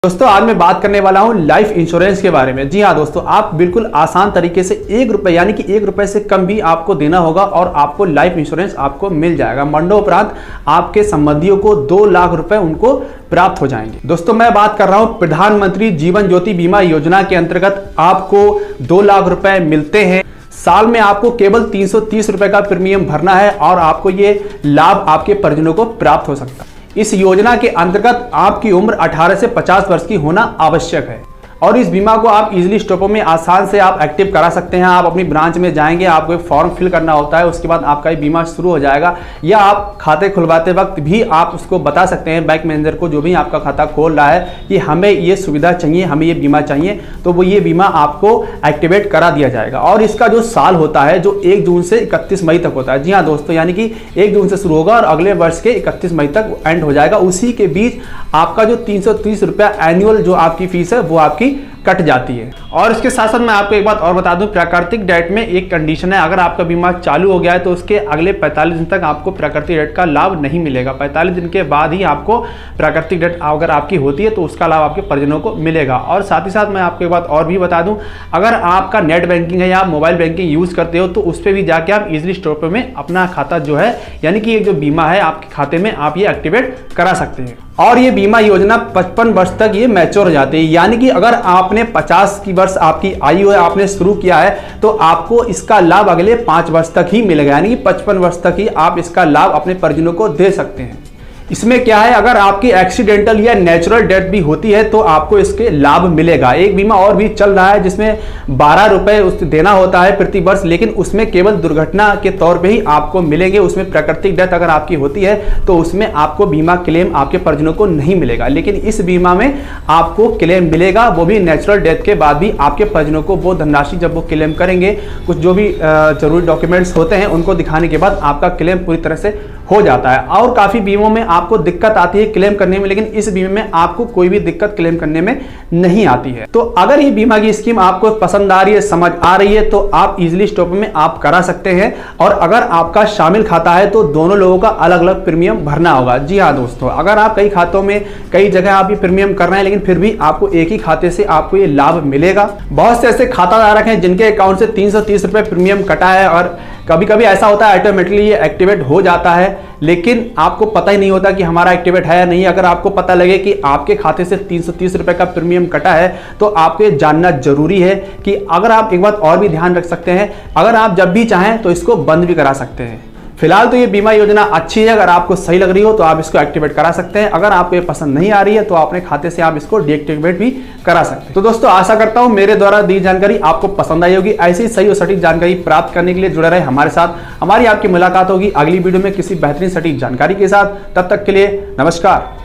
दोस्तों आज मैं बात करने वाला हूं लाइफ इंश्योरेंस के बारे में। जी हां दोस्तों, आप बिल्कुल आसान तरीके से 1 रुपये यानी कि 1 रुपये से कम भी आपको देना होगा और आपको लाइफ इंश्योरेंस आपको मिल जाएगा। मरणोपरांत आपके संबंधियों को 2 लाख रुपए उनको प्राप्त हो जाएंगे। दोस्तों मैं बात कर रहा हूं प्रधानमंत्री जीवन ज्योति बीमा योजना के अंतर्गत आपको 2 लाख रुपए मिलते हैं। साल में आपको केवल 330 रुपए का प्रीमियम भरना है और आपको ये लाभ आपके परिजनों को प्राप्त हो सकता है। इस योजना के अंतर्गत आपकी उम्र 18 से 50 वर्ष की होना आवश्यक है और इस बीमा को आप इजीली स्टॉपों में आसान से आप एक्टिव करा सकते हैं। आप अपनी ब्रांच में जाएंगे, आपको एक फॉर्म फिल करना होता है, उसके बाद आपका ये बीमा शुरू हो जाएगा। या आप खाते खुलवाते वक्त भी आप उसको बता सकते हैं बैंक मैनेजर को, जो भी आपका खाता खोल रहा है, कि हमें ये सुविधा चाहिए, हमें ये बीमा चाहिए, तो वो ये बीमा आपको एक्टिवेट करा दिया जाएगा। और इसका जो साल होता है जो 1 जून से 31 मई तक होता है। जी हाँ दोस्तों, यानी कि 1 जून से शुरू होगा और अगले वर्ष के 31 मई तक एंड हो जाएगा। उसी के बीच आपका जो 330 रुपया एनुअल जो आपकी फीस है वो आपकी कट जाती है। और इसके साथ साथ मैं आपको एक बात और बता दूं, प्राकृतिक डेथ में एक कंडीशन है, अगर आपका बीमा चालू हो गया है तो उसके अगले 45 दिन तक आपको प्राकृतिक डेथ का लाभ नहीं मिलेगा। 45 दिन के बाद ही आपको प्राकृतिक डेथ अगर आपकी होती है तो उसका लाभ आपके परिजनों को मिलेगा। और साथ ही साथ मैं आपको एक बात और भी बता दूं, अगर आपका नेट बैंकिंग है या मोबाइल बैंकिंग यूज करते हो तो उस पर भी जाके आप इजिली स्टॉप में अपना खाता जो है, यानी कि ये जो बीमा है आपके खाते में, आप ये एक्टिवेट करा सकते हैं। और ये बीमा योजना 55 वर्ष तक ये मैच्योर हो जाती है, यानी कि अगर आपने 50 की वर्ष आपकी आयु है, आपने शुरू किया है, तो आपको इसका लाभ अगले 5 वर्ष तक ही मिलेगा, यानी कि 55 वर्ष तक ही आप इसका लाभ अपने परिजनों को दे सकते हैं। इसमें क्या है, अगर आपकी एक्सीडेंटल या नेचुरल डेथ भी होती है तो आपको इसके लाभ मिलेगा। एक बीमा और भी चल रहा है जिसमें 12 रुपए देना होता है प्रति वर्ष, लेकिन उसमें केवल दुर्घटना के तौर पे ही आपको मिलेंगे। उसमें प्राकृतिक डेथ अगर आपकी होती है तो उसमें आपको बीमा क्लेम आपके परिजनों को नहीं मिलेगा, लेकिन इस बीमा में आपको क्लेम मिलेगा, वो भी नेचुरल डेथ के बाद भी आपके परिजनों को वो धनराशि जब वो क्लेम करेंगे, कुछ जो भी जरूरी डॉक्यूमेंट्स होते हैं उनको दिखाने के बाद आपका क्लेम पूरी तरह से हो जाता है। और काफी बीमों में आपको दिक्कत आती है क्लेम करने में, लेकिन इस बीमे में आपको कोई भी दिक्कत क्लेम करने में नहीं आती है। तो अगर ये बीमा की स्कीम आपको पसंद आ रही है, समझ आ रही है, तो आप इजीली स्टॉप में आप करा सकते हैं। और अगर आपका शामिल खाता है तो दोनों लोगों का अलग अलग प्रीमियम भरना होगा। जी हाँ दोस्तों, अगर आप कई खातों में कई जगह आप ये प्रीमियम कर रहे हैं, लेकिन फिर भी आपको एक ही खाते से आपको ये लाभ मिलेगा। बहुत से ऐसे खाताधारक हैं जिनके अकाउंट से 330 रुपए प्रीमियम कटा है और कभी कभी ऐसा होता है ऑटोमेटिकली ये एक्टिवेट हो जाता है, लेकिन आपको पता ही नहीं होता कि हमारा एक्टिवेट है या नहीं। अगर आपको पता लगे कि आपके खाते से 330 रुपए का प्रीमियम कटा है तो आपको ये जानना जरूरी है कि अगर आप एक बात और भी ध्यान रख सकते हैं, अगर आप जब भी चाहें तो इसको बंद भी करा सकते हैं। फिलहाल तो ये बीमा योजना अच्छी है, अगर आपको सही लग रही हो तो आप इसको एक्टिवेट करा सकते हैं। अगर आपको ये पसंद नहीं आ रही है तो अपने खाते से आप इसको डीएक्टिवेट भी करा सकते हैं। तो दोस्तों आशा करता हूं मेरे द्वारा दी जानकारी आपको पसंद आई होगी। ऐसी सही और सटीक जानकारी प्राप्त करने के लिए जुड़े रहे हमारे साथ। हमारी आपकी मुलाकात होगी अगली वीडियो में किसी बेहतरीन सटीक जानकारी के साथ। तब तक के लिए नमस्कार।